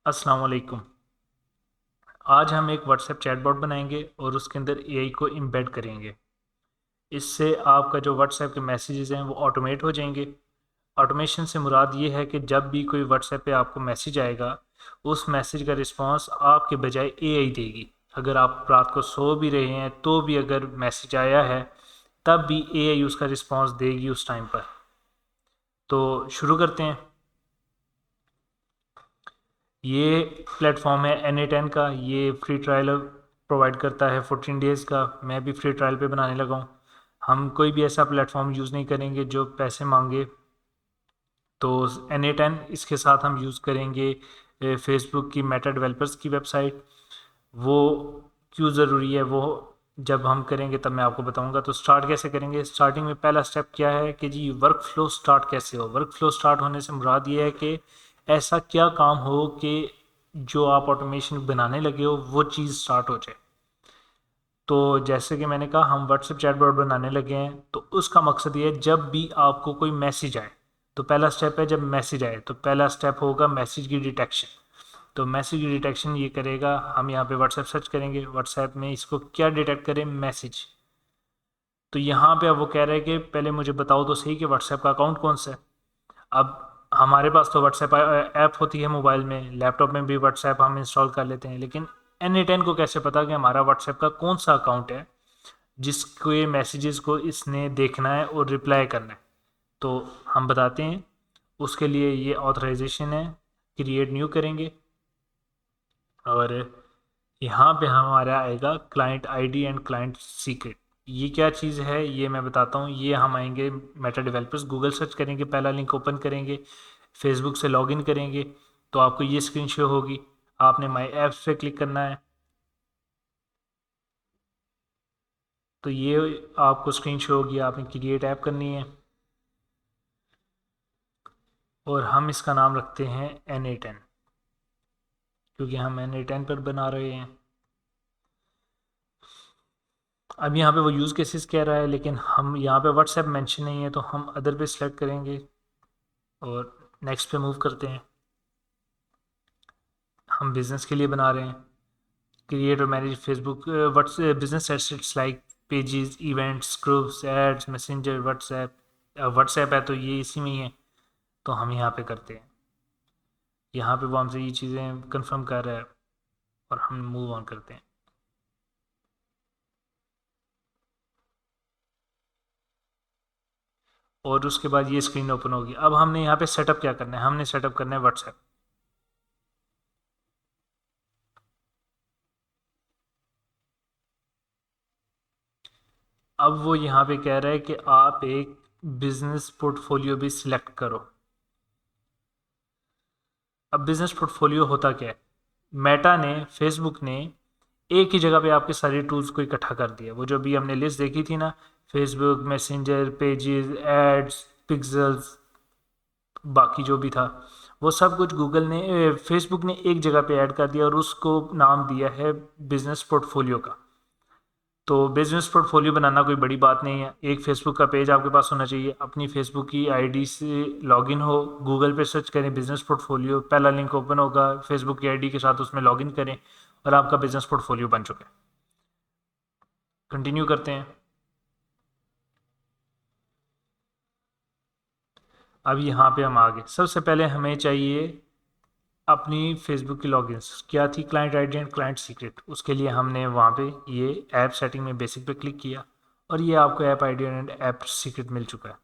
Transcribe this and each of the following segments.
अस्सलाम वालेकुम। आज हम एक व्हाट्सएप चैटबॉट बनाएंगे और उसके अंदर एआई को एम्बेड करेंगे। इससे आपका जो व्हाट्सएप के मैसेजेस हैं वो ऑटोमेट हो जाएंगे। ऑटोमेशन से मुराद ये है कि जब भी कोई व्हाट्सएप पे आपको मैसेज आएगा, उस मैसेज का रिस्पांस आपके बजाय एआई देगी। अगर आप रात को सो भी रहे हैं तो भी अगर मैसेज आया है, तब भी एआई उसका रिस्पांस देगी उस टाइम पर। तो शुरू करते हैं। ये प्लेटफॉर्म है NA10 का। ये फ्री ट्रायल प्रोवाइड करता है 14 डेज़ का। मैं भी फ्री ट्रायल पे बनाने लगा हूँ। हम कोई भी ऐसा प्लेटफॉर्म यूज़ नहीं करेंगे जो पैसे मांगे। तो NA10 इसके साथ हम यूज़ करेंगे फेसबुक की मेटा डेवलपर्स की वेबसाइट। वो क्यों ज़रूरी है वो जब हम करेंगे तब मैं आपको बताऊंगा। तो स्टार्ट कैसे करेंगे? स्टार्टिंग में पहला स्टेप क्या है कि जी वर्क फ्लो स्टार्ट कैसे हो। वर्क फ्लो स्टार्ट होने से मुराद ये है कि ऐसा क्या काम हो कि जो आप ऑटोमेशन बनाने लगे हो वो चीज़ स्टार्ट हो जाए। तो जैसे कि मैंने कहा, हम व्हाट्सएप चैटबॉट बनाने लगे हैं। तो उसका मकसद ये है, जब भी आपको कोई मैसेज आए, तो पहला स्टेप है, जब मैसेज आए तो पहला स्टेप होगा मैसेज की डिटेक्शन। तो मैसेज की डिटेक्शन ये करेगा, हम यहाँ पे व्हाट्सएप सर्च करेंगे, व्हाट्सएप में इसको क्या डिटेक्ट करें, मैसेज। तो यहाँ पे अब वो कह रहा है कि पहले मुझे बताओ तो सही कि व्हाट्सएप का अकाउंट कौन सा है। अब हमारे पास तो व्हाट्सएप ऐप होती है मोबाइल में, लैपटॉप में भी व्हाट्सएप हम इंस्टॉल कर लेते हैं, लेकिन NA10 को कैसे पता कि हमारा व्हाट्सएप का कौन सा अकाउंट है जिसके मैसेजेस को इसने देखना है और रिप्लाई करना है। तो हम बताते हैं। उसके लिए ये ऑथराइजेशन है, क्रिएट न्यू करेंगे और यहाँ पे हमारा आएगा client ID and client secret. ये क्या चीज़ है ये मैं बताता हूँ। ये हम आएंगे मेटा डेवलपर्स, गूगल सर्च करेंगे, पहला लिंक ओपन करेंगे, फेसबुक से लॉगिन करेंगे, तो आपको ये स्क्रीन शो होगी। आपने माई ऐप्स पे क्लिक करना है। तो ये आपको स्क्रीन शो होगी, आपने क्रिएट ऐप करनी है और हम इसका नाम रखते हैं NA10, क्योंकि हम NA10 पर बना रहे हैं। अब यहाँ पे वो यूज़ केसेस कह रहा है, लेकिन हम यहाँ पे व्हाट्सएप मेंशन नहीं है, तो हम अदर पे सिलेक्ट करेंगे और नेक्स्ट पे मूव करते हैं। हम बिज़नेस के लिए बना रहे हैं। क्रिएट और manage Facebook WhatsApp business assets like pages, events, groups, ads, messenger, WhatsApp. WhatsApp है तो ये इसी में ही है, तो हम यहाँ पे करते हैं। यहाँ पे वो हमसे ये चीज़ें कंफर्म कर रहा है और हम मूव ऑन करते हैं। और उसके बाद ये स्क्रीन ओपन होगी। अब हमने यहाँ पे सेटअप क्या करना है? हमने सेटअप करना है व्हाट्सएप। अब वो यहाँ पे कह रहा है कि आप एक बिजनेस पोर्टफोलियो भी सिलेक्ट करो। अब बिजनेस पोर्टफोलियो होता क्या है? मेटा ने, फेसबुक ने एक ही जगह पे आपके सारे टूल्स को इकट्ठा कर दिया। वो जो भी हमने लिस्ट देखी थी ना, Facebook, messenger, pages, ads, pixels, बाकी जो भी था, वो सब कुछ गूगल ने, फेसबुक ने एक जगह पे ऐड कर दिया और उसको नाम दिया है बिजनेस पोर्टफोलियो का। तो बिजनेस पोर्टफोलियो बनाना कोई बड़ी बात नहीं है। एक फेसबुक का पेज आपके पास होना चाहिए, अपनी फेसबुक की आईडी से लॉगिन हो, गूगल पे सर्च करें बिजनेस पोर्टफोलियो, पहला लिंक ओपन होगा फेसबुक की आईडी के साथ, उसमें लॉगिन करें और आपका बिजनेस पोर्टफोलियो बन चुका है। कंटिन्यू करते हैं। अब यहाँ पे हम आगे, सबसे पहले हमें चाहिए अपनी फेसबुक की लॉगिन्स क्या थी, client ID and client secret. उसके लिए हमने वहाँ पे ये ऐप सेटिंग में बेसिक पे क्लिक किया और ये आपको app ID and app secret मिल चुका है।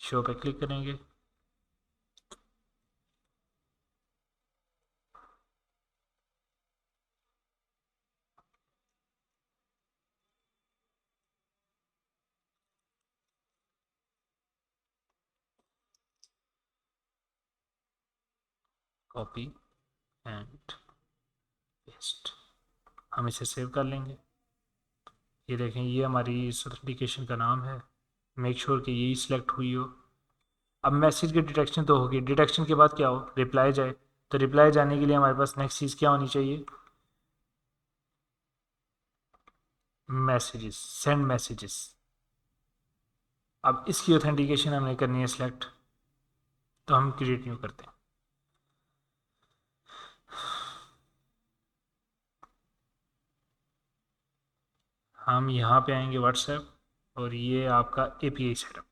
शो पे क्लिक करेंगे। कॉपी एंड पेस्ट, हम इसे सेव कर लेंगे। ये देखें, ये हमारी सर्टिफिकेशन का नाम है। मेक श्योर कि यही सिलेक्ट हुई हो। अब मैसेज की डिटेक्शन तो होगी, डिटेक्शन के बाद क्या हो, रिप्लाई जाए। तो रिप्लाई जाने के लिए हमारे पास नेक्स्ट चीज़ क्या होनी चाहिए? Messages, send messages. अब इसकी ऑथेंटिकेशन हमने करनी है सिलेक्ट, तो हम क्रिएट न्यू करते हैं। हम यहाँ पे आएंगे व्हाट्सएप, और ये आपका एपीआई सेटअप।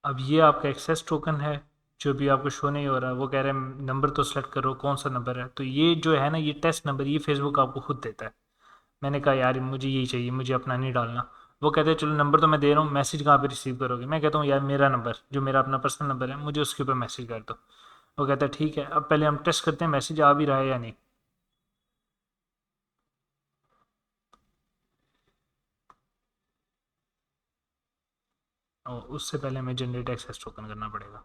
अब ये आपका एक्सेस टोकन है, जो भी आपको शो नहीं हो रहा। वो कह रहे हैं नंबर तो सेलेक्ट करो, कौन सा नंबर है। तो ये जो है ना, ये टेस्ट नंबर, ये फेसबुक आपको खुद देता है। मैंने कहा यार मुझे यही चाहिए, मुझे अपना नहीं डालना। वो कहते हैं चलो नंबर तो मैं दे रहा हूँ, मैसेज कहाँ पे रिसीव करोगे। मैं कहता हूँ यार मेरा नंबर, जो मेरा अपना पर्सनल नंबर है, मुझे उसके ऊपर मैसेज कर दो। वो कहता है ठीक है। अब पहले हम टेस्ट करते हैं मैसेज आ भी रहा है या नहीं। और उससे पहले हमें जनरेट एक्सेस टोकन करना पड़ेगा।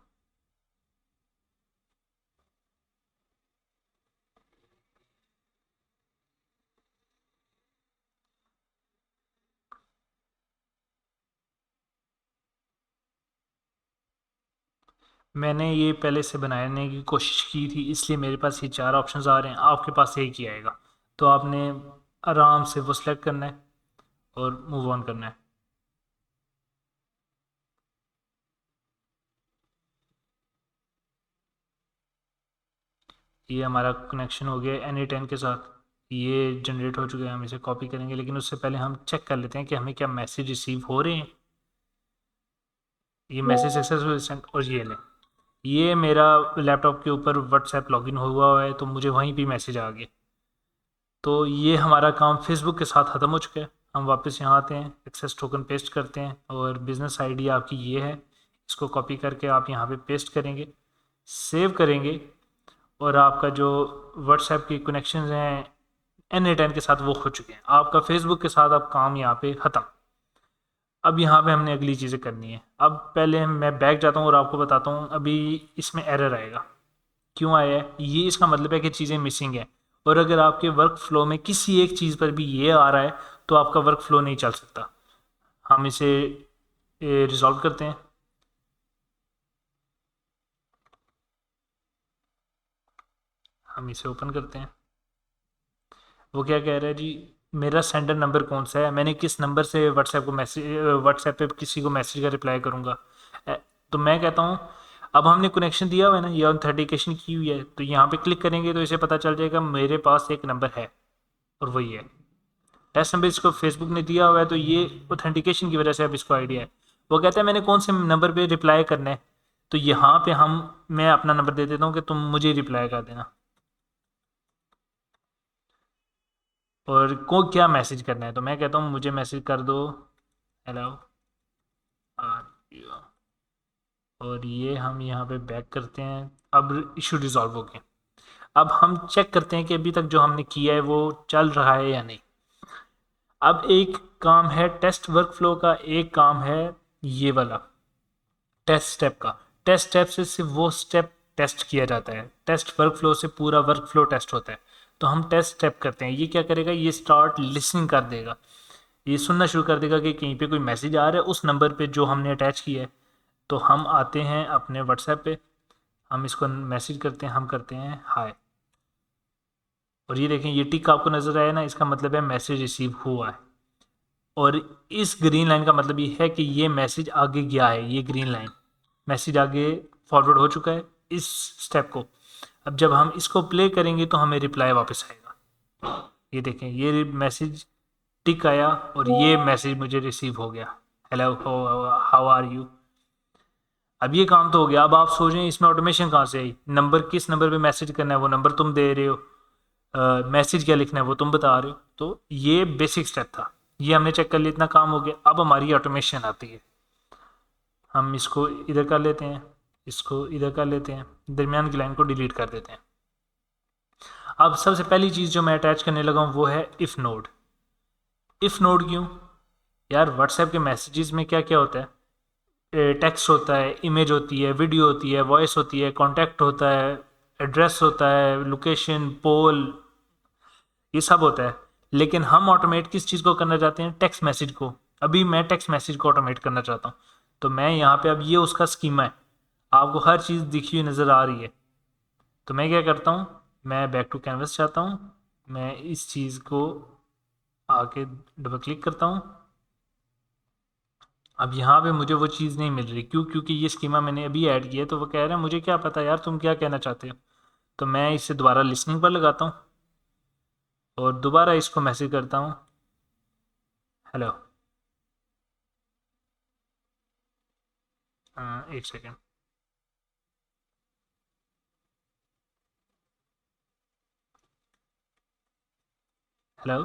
मैंने ये पहले से बनाने की कोशिश की थी, इसलिए मेरे पास ये चार ऑप्शंस आ रहे हैं, आपके पास एक ही आएगा। तो आपने आराम से वो सिलेक्ट करना है और मूव ऑन करना है। ये हमारा कनेक्शन हो गया Any10 के साथ। ये जनरेट हो चुके हैं, हम इसे कॉपी करेंगे, लेकिन उससे पहले हम चेक कर लेते हैं कि हमें क्या मैसेज रिसीव हो रहे हैं। ये मैसेज सक्सेसफुल सेंड, और ये लें, ये मेरा लैपटॉप के ऊपर व्हाट्सएप लॉगिन हुआ है, तो मुझे वहीं भी मैसेज आ गया। तो ये हमारा काम फेसबुक के साथ ख़त्म हो चुका है। हम वापस यहाँ आते हैं, एक्सेस टोकन पेस्ट करते हैं, और बिज़नेस आईडी आपकी ये है। इसको कॉपी करके आप यहाँ पे पेस्ट करेंगे, सेव करेंगे, और आपका जो व्हाट्सएप की कनेक्शन हैं Any10 के साथ वो हो चुके हैं। आपका फेसबुक के साथ अब काम यहाँ पे ख़त्म। अब यहाँ पे हमने अगली चीज़ें करनी है। अब पहले मैं बैक जाता हूँ और आपको बताता हूँ। अभी इसमें एरर आएगा, क्यों आया है ये, इसका मतलब है कि चीज़ें मिसिंग है। और अगर आपके वर्क फ्लो में किसी एक चीज़ पर भी ये आ रहा है, तो आपका वर्क फ्लो नहीं चल सकता। हम इसे रिजॉल्व करते हैं। हम इसे ओपन करते हैं। वो क्या कह रहा है जी, मेरा सेंडर नंबर कौन सा है, मैंने किस नंबर से व्हाट्सएप को मैसेज, व्हाट्सएप पे किसी को मैसेज का रिप्लाई करूँगा। तो मैं कहता हूँ, अब हमने कनेक्शन दिया हुआ है ना, ये ऑथेंटिकेशन की हुई है, तो यहाँ पे क्लिक करेंगे तो इसे पता चल जाएगा मेरे पास एक नंबर है, और वही है टेस्ट नंबर। इसको फेसबुक ने दिया हुआ है, तो ये ऑथेंटिकेशन की वजह से अब इसको आइडिया है। वो कहता है मैंने कौन से नंबर पे रिप्लाई करना है, तो यहाँ पे मैं अपना नंबर दे देता हूँ कि तुम मुझे रिप्लाई कर देना, और को क्या मैसेज करना है। तो मैं कहता हूँ मुझे मैसेज कर दो, हेलो आर यू। और ये हम यहाँ पे बैक करते हैं। अब इशू रिजॉल्व हो गया। अब हम चेक करते हैं कि अभी तक जो हमने किया है वो चल रहा है या नहीं। अब एक काम है टेस्ट वर्कफ्लो का, एक काम है ये वाला टेस्ट स्टेप का। टेस्ट स्टेप से सिर्फ वो स्टेप टेस्ट किया जाता है, टेस्ट वर्कफ्लो से पूरा वर्कफ्लो टेस्ट होता है। तो हम टेस्ट स्टेप करते हैं। ये क्या करेगा, ये स्टार्ट लिसनिंग कर देगा, ये सुनना शुरू कर देगा कि कहीं पे कोई मैसेज आ रहा है उस नंबर पे जो हमने अटैच किया है। तो हम आते हैं अपने व्हाट्सएप पे, हम इसको मैसेज करते हैं, हम करते हैं हाय। और ये देखें, ये टिक आपको नज़र आया ना, इसका मतलब है मैसेज रिसीव हुआ है। और इस ग्रीन लाइन का मतलब ये है कि ये मैसेज आगे गया है। ये ग्रीन लाइन मैसेज आगे फॉरवर्ड हो चुका है इस स्टेप को। अब जब हम इसको प्ले करेंगे तो हमें रिप्लाई वापस आएगा। ये देखें, ये मैसेज टिक आया और ये मैसेज मुझे रिसीव हो गया, हेलो हाउ आर यू। अब ये काम तो हो गया। अब आप सोच रहे हैं इसमें ऑटोमेशन कहाँ से आई, नंबर किस नंबर पे मैसेज करना है वो नंबर तुम दे रहे हो, मैसेज क्या लिखना है वो तुम बता रहे हो। तो ये बेसिक स्टेप था, ये हमने चेक कर लिया, इतना काम हो गया। अब हमारी ऑटोमेशन आती है। हम इसको इधर कर लेते हैं, इसको इधर कर लेते हैं, दरमियान की लाइन को डिलीट कर देते हैं। अब सबसे पहली चीज़ जो मैं अटैच करने लगा हूँ वो है इफ़ नोड। इफ़ नोड क्यों यार, व्हाट्सएप के मैसेजेस में क्या क्या होता है, टेक्स्ट होता है, इमेज होती है, वीडियो होती है, वॉइस होती है, कॉन्टैक्ट होता है, एड्रेस होता है, लोकेशन, पोल, ये सब होता है। लेकिन हम ऑटोमेट किस चीज़ को करना चाहते हैं, टेक्स्ट मैसेज को। अभी मैं टेक्स्ट मैसेज को ऑटोमेट करना चाहता हूँ। तो मैं यहाँ पे, अब ये उसका स्कीमा है, आपको हर चीज़ दिखी हुई नज़र आ रही है। तो मैं क्या करता हूँ, मैं बैक टू कैनवस चाहता हूँ, मैं इस चीज़ को आके डबल क्लिक करता हूँ। अब यहाँ पे मुझे वो चीज़ नहीं मिल रही, क्यों? क्योंकि ये स्कीमा मैंने अभी ऐड किया है, तो वो कह रहा है मुझे क्या पता यार तुम क्या कहना चाहते हो। तो मैं इसे दोबारा लिसनिंग पर लगाता हूँ और दोबारा इसको मैसेज करता हूँ, हेलो। एक सेकेंड, हेलो।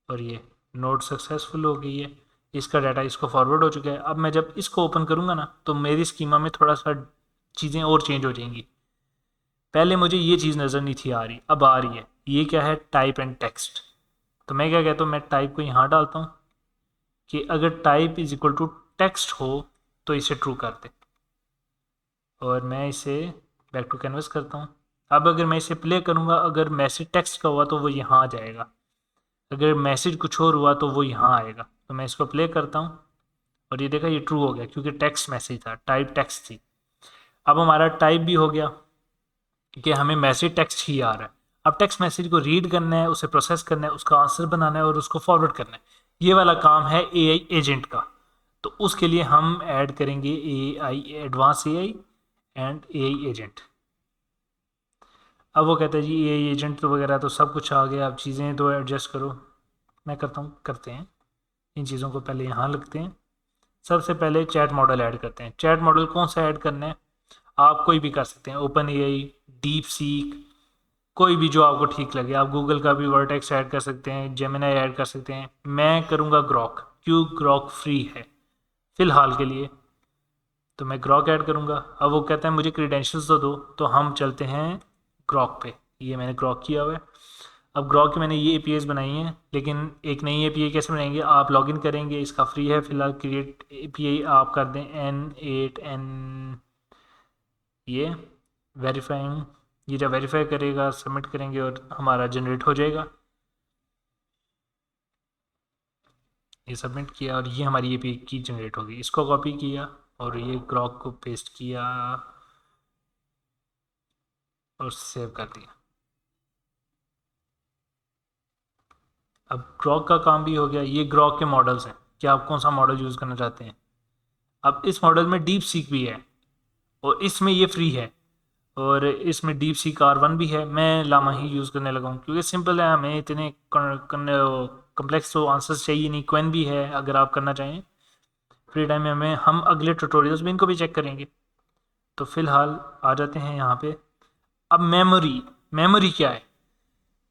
और ये नोट सक्सेसफुल हो गई है, इसका डाटा इसको फॉरवर्ड हो चुका है। अब मैं जब इसको ओपन करूँगा ना, तो मेरी स्कीमा में थोड़ा सा चीज़ें और चेंज हो जाएंगी। पहले मुझे ये चीज़ नज़र नहीं थी आ रही, अब आ रही है। ये क्या है, टाइप एंड टेक्स्ट। तो मैं क्या कहता हूँ, मैं टाइप को यहाँ डालता हूँ कि अगर type is equal to text हो तो इसे ट्रू कर दे, और मैं इसे बैक टू कैनवस करता हूँ। अब अगर मैं इसे प्ले करूँगा, अगर मैसेज टेक्स्ट का हुआ तो वो यहाँ आ जाएगा, अगर मैसेज कुछ और हुआ तो वो यहाँ आएगा। तो मैं इसको प्ले करता हूँ और ये देखा, ये ट्रू हो गया क्योंकि टेक्स्ट मैसेज था, टाइप टेक्स्ट थी। अब हमारा टाइप भी हो गया कि हमें मैसेज टेक्स्ट ही आ रहा है। अब टेक्स्ट मैसेज को रीड करना है, उसे प्रोसेस करना है, उसका आंसर बनाना है और उसको फॉरवर्ड करना है। ये वाला काम है एआई एजेंट का। तो उसके लिए हम ऐड करेंगे AI, advance AI and AI agent. अब वो कहता है जी एआई एजेंट तो वगैरह तो सब कुछ आ गया, अब चीज़ें तो एडजस्ट करो। मैं करता हूँ, करते हैं इन चीज़ों को पहले यहाँ लगते हैं। सबसे पहले चैट मॉडल ऐड करते हैं। चैट मॉडल कौन सा ऐड करना है, आप कोई भी कर सकते हैं, ओपन एआई, डीप सीक, कोई भी जो आपको ठीक लगे। आप गूगल का भी वर्टेक्स ऐड कर सकते हैं, जेमिनाई ऐड कर सकते हैं। मैं करूँगा ग्रॉक, क्यों? ग्रॉक फ्री है फ़िलहाल के लिए, तो मैं ग्रॉक ऐड करूँगा। अब वो कहता है मुझे क्रीडेंशियल्स तो दो, तो हम चलते हैं ग्रॉक पे। ये मैंने ग्रॉक किया हुआ है। अब ग्रॉक की मैंने ये एपीआईज बनाई हैं, लेकिन एक नई एपीआई कैसे बनाएंगे, आप लॉगिन करेंगे, इसका फ्री है फ़िलहाल। क्रिएट एपीआई आप कर दें N8N, ये वेरीफाइंग, ये जब वेरीफाई करेगा सबमिट करेंगे और हमारा जनरेट हो जाएगा। ये सबमिट किया और ये हमारी एपीआई की जनरेट होगी। इसको कॉपी किया और ये ग्रॉक को पेस्ट किया और सेव कर दिया। अब ग्रॉक का काम भी हो गया। ये ग्रॉक के मॉडल्स हैं कि आप कौन सा मॉडल यूज़ करना चाहते हैं। अब इस मॉडल में डीप सीक भी है और इसमें ये फ्री है, और इसमें डीप सीक R1 भी है। मैं लामा ही यूज़ करने लगा हूँ क्योंकि सिंपल है, हमें इतने कम्प्लेक्स तो आंसर्स चाहिए नहीं। क्वेन भी है अगर आप करना चाहें फ्री टाइम में, हमें हम अगले ट्यूटोरियल्स में इनको भी चेक करेंगे। तो फिलहाल आ जाते हैं यहाँ पे। अब मेमोरी, मेमोरी क्या है,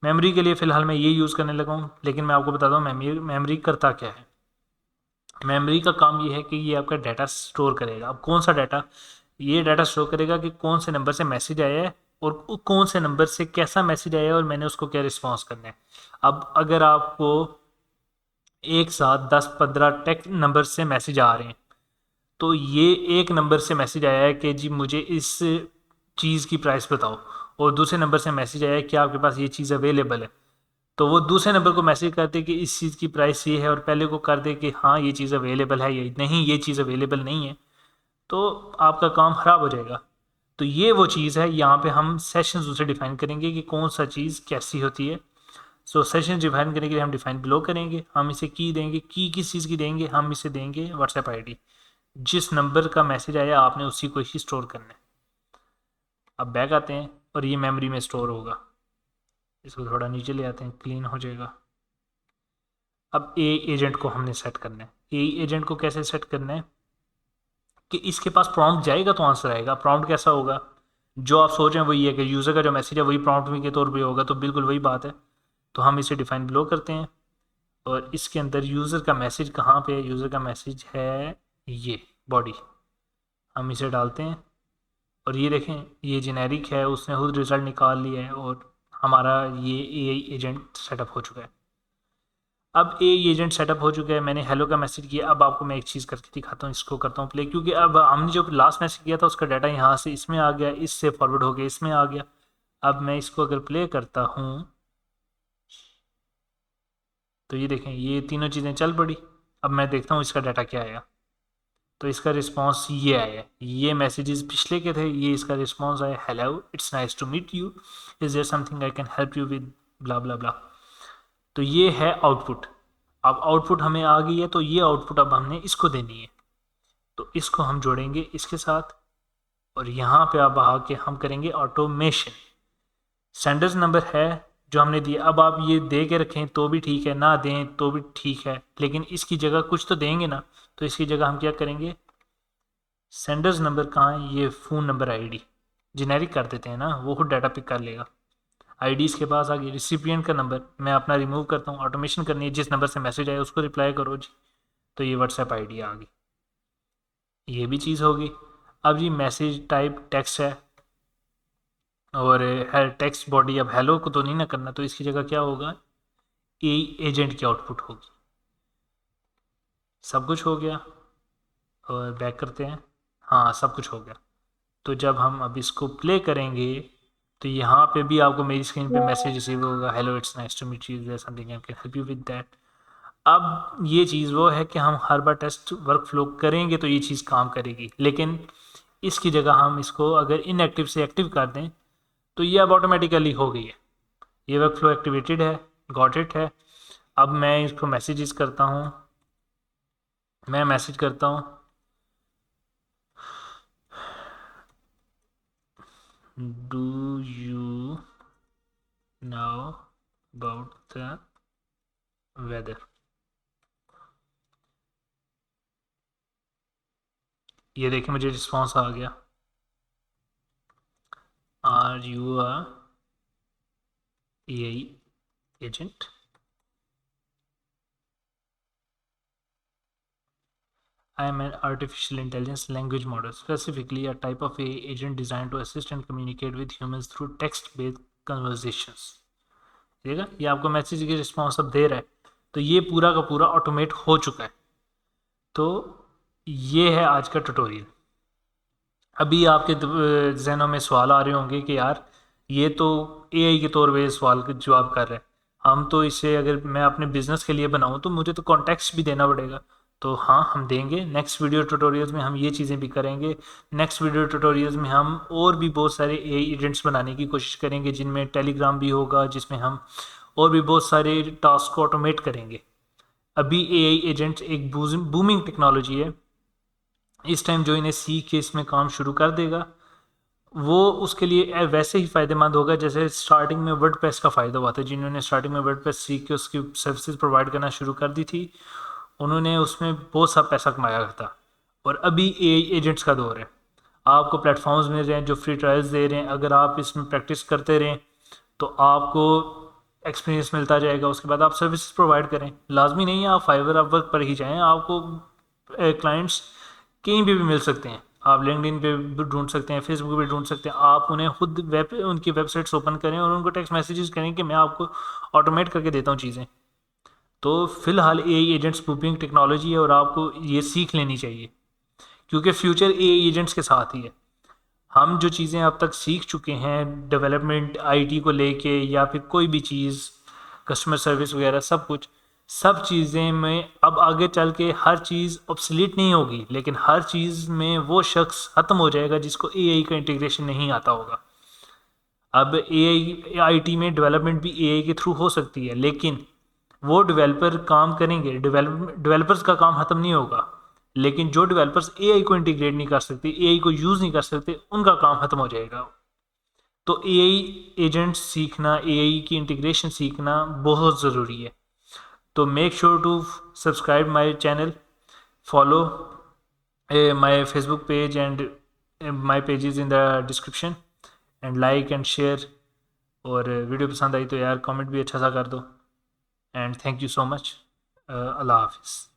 मेमोरी के लिए फ़िलहाल मैं ये यूज़ करने लगा हूँ, लेकिन मैं आपको बताता हूँ मेमोरी, मेमोरी करता क्या है। मेमोरी का काम ये है कि ये आपका डाटा स्टोर करेगा। अब कौन सा डाटा, ये डाटा स्टोर करेगा कि कौन से नंबर से मैसेज आया है और कौन से नंबर से कैसा मैसेज आया है और मैंने उसको क्या रिस्पॉन्स करना है। अब अगर आपको एक साथ 10-15 टेक्स्ट नंबर से मैसेज आ रहे हैं, तो ये एक नंबर से मैसेज आया है कि जी मुझे इस चीज़ की प्राइस बताओ, और दूसरे नंबर से मैसेज आया है कि आपके पास ये चीज़ अवेलेबल है, तो वो दूसरे नंबर को मैसेज कर दे कि इस चीज़ की प्राइस ये है, और पहले को कर दे कि हाँ ये चीज़ अवेलेबल है या नहीं, ये चीज़ अवेलेबल नहीं है, तो आपका काम ख़राब हो जाएगा। तो ये वो चीज़ है, यहाँ पे हम सेशंस उसे डिफाइन करेंगे कि कौन सा चीज़ कैसी होती है। सो सेशन डिफाइन करने के लिए हम डिफाइन बिलो करेंगे। हम इसे की देंगे, की किस चीज़ की देंगे, हम इसे देंगे व्हाट्सएप आईडी। जिस नंबर का मैसेज आया आपने उसी को ही स्टोर करना है। अब बैक आते हैं और ये मेमोरी में स्टोर होगा। इसको थोड़ा नीचे ले आते हैं, क्लीन हो जाएगा। अब ए एजेंट को हमने सेट करना है। ए एजेंट को कैसे सेट करना है कि इसके पास प्रॉम्प्ट जाएगा तो आंसर आएगा। प्रॉम्प्ट कैसा होगा, जो आप सोच रहे हैं वही है कि यूज़र का जो मैसेज है वही प्रॉम्प्ट के तौर पे होगा, तो बिल्कुल वही बात है। तो हम इसे डिफाइन बिलो करते हैं और इसके अंदर यूज़र का मैसेज कहाँ पे है, यूज़र का मैसेज है ये बॉडी, हम इसे डालते हैं और ये देखें ये जेनेरिक है, उसने खुद रिज़ल्ट निकाल लिया है और हमारा ये एआई एजेंट सेटअप हो चुका है। अब एआई एजेंट सेटअप हो चुका है, मैंने हेलो का मैसेज किया। अब आपको मैं एक चीज़ करके दिखाता हूँ, इसको करता हूँ प्ले, क्योंकि अब हमने जो लास्ट मैसेज किया था उसका डाटा यहाँ से इसमें आ गया, इससे फॉरवर्ड हो गया, इसमें आ गया। अब मैं इसको अगर प्ले करता हूँ तो ये देखें ये तीनों चीज़ें चल पड़ी। अब मैं देखता हूँ इसका डाटा क्या आया। तो इसका रिस्पांस ये आया, ये मैसेजेस पिछले के थे, ये इसका रिस्पांस आया, hello it's nice to meet you, is there something I can help you with blah blah blah. तो ये है आउटपुट। अब आउटपुट हमें आ गई है, तो ये आउटपुट अब हमने इसको देनी है, तो इसको हम जोड़ेंगे इसके साथ, और यहाँ पे अब आके हम करेंगे ऑटोमेशन। सेंडर्स नंबर है जो हमने दिया, अब आप ये दे के रखें तो भी ठीक है, ना दें तो भी ठीक है, लेकिन इसकी जगह कुछ तो देंगे ना, तो इसकी जगह हम क्या करेंगे, सेंडर्स नंबर कहाँ है, ये फ़ोन नंबर आईडी जेनेरिक कर देते हैं ना, वो खुद डाटा पिक कर लेगा। आईडी इसके पास आ गई, रिसिपिएंट का नंबर मैं अपना रिमूव करता हूँ, ऑटोमेशन करनी है, जिस नंबर से मैसेज आया उसको रिप्लाई करो जी, तो ये व्हाट्सएप आईडी आ गई, ये भी चीज़ होगी। अब जी मैसेज टाइप टेक्स्ट है, और है टेक्स्ट बॉडी, अब हेलो को तो नहीं ना करना, तो इसकी जगह क्या होगा, ए एजेंट की आउटपुट होगी। सब कुछ हो गया, और बैक करते हैं, हाँ सब कुछ हो गया। तो जब हम अब इसको प्ले करेंगे, तो यहाँ पे भी आपको मेरी स्क्रीन पे मैसेज रिसीव होगा, hello it's nice to meet you, something I can help you with that. अब ये चीज़ वो है कि हम हर बार टेस्ट वर्क फ्लो करेंगे तो ये चीज़ काम करेगी, लेकिन इसकी जगह हम इसको अगर इनएक्टिव से एक्टिव कर दें तो ये अब ऑटोमेटिकली हो गई है, ये वर्क फ्लो एक्टिवेटेड है, गॉट इट है। अब मैं इसको मैसेजेस करता हूँ, मैं मैसेज करता हूँ, do you know about the weather, ये देखिए मुझे रिस्पॉन्स आ गया, are you a AI agent, I am an artificial intelligence language model, specifically a type of AI agent designed to assist and communicate with humans through text-based conversations। देखा, ये आपको message की response अब दे रहा है, तो ये पूरा का पूरा ऑटोमेट हो चुका है। तो ये है आज का ट्यूटोरियल। अभी आपके जहनों में सवाल आ रहे होंगे कि यार ये तो एआई के तौर पे सवाल का जवाब कर रहे हैं, हम तो इसे अगर मैं अपने बिजनेस के लिए बनाऊं तो मुझे तो कॉन्टेक्स्ट भी देना पड़ेगा। तो हाँ, हम देंगे, नेक्स्ट वीडियो ट्यूटोरियल्स में हम ये चीज़ें भी करेंगे। नेक्स्ट वीडियो ट्यूटोरियल्स में हम और भी बहुत सारे एआई एजेंट्स बनाने की कोशिश करेंगे, जिनमें टेलीग्राम भी होगा, जिसमें हम और भी बहुत सारे टास्क को ऑटोमेट करेंगे। अभी एआई एजेंट्स एक बूमिंग टेक्नोलॉजी है, इस टाइम जो इन्हें सीख के इसमें काम शुरू कर देगा वो उसके लिए वैसे ही फ़ायदेमंद होगा जैसे स्टार्टिंग में वर्डप्रेस का फ़ायदा हुआ था। जिन्होंने स्टार्टिंग में वर्डप्रेस सीख के उसकी सर्विसेज प्रोवाइड करना शुरू कर दी थी, उन्होंने उसमें बहुत सा पैसा कमाया था। और अभी एआई एजेंट्स का दौर है, आपको प्लेटफॉर्म्स मिल रहे हैं जो फ्री ट्रायल्स दे रहे हैं, अगर आप इसमें प्रैक्टिस करते रहें तो आपको एक्सपीरियंस मिलता जाएगा, उसके बाद आप सर्विसेज प्रोवाइड करें। लाजमी नहीं है आप फाइवर अपवर्क पर ही जाएँ, आपको क्लाइंट्स कहीं भी मिल सकते हैं, आप लिंक्डइन पे भी ढूंढ सकते हैं, फेसबुक पे ढूंढ सकते हैं, आप उन्हें खुद उनकी वेबसाइट्स ओपन करें और उनको टेक्स्ट मैसेजेस करें कि मैं आपको ऑटोमेट करके देता हूँ चीज़ें। तो फिलहाल एआई एजेंट्स बूमिंग टेक्नोलॉजी है और आपको ये सीख लेनी चाहिए, क्योंकि फ्यूचर एआई एजेंट्स के साथ ही है। हम जो चीज़ें अब तक सीख चुके हैं डेवलपमेंट आईटी को लेके या फिर कोई भी चीज़, कस्टमर सर्विस वगैरह सब कुछ, सब चीज़ें में अब आगे चल के हर चीज़ ऑब्सलीट नहीं होगी, लेकिन हर चीज़ में वो शख्स ख़त्म हो जाएगा जिसको एआई का इंटीग्रेशन नहीं आता होगा। अब एआई आईटी में डेवलपमेंट भी एआई के थ्रू हो सकती है, लेकिन वो डेवलपर काम करेंगे, डेवलपर्स का काम ख़त्म नहीं होगा, लेकिन जो डेवलपर्स एआई को इंटीग्रेट नहीं कर सकते, एआई को यूज़ नहीं कर सकते, उनका काम ख़त्म हो जाएगा। तो एआई एजेंट सीखना, एआई की इंटीग्रेशन सीखना बहुत ज़रूरी है। तो make sure to subscribe my channel, follow my Facebook page and my pages in the description, and like and share। और वीडियो पसंद आई तो यार कमेंट भी अच्छा सा कर दो, and thank you so much. अल्लाह हाफिज़।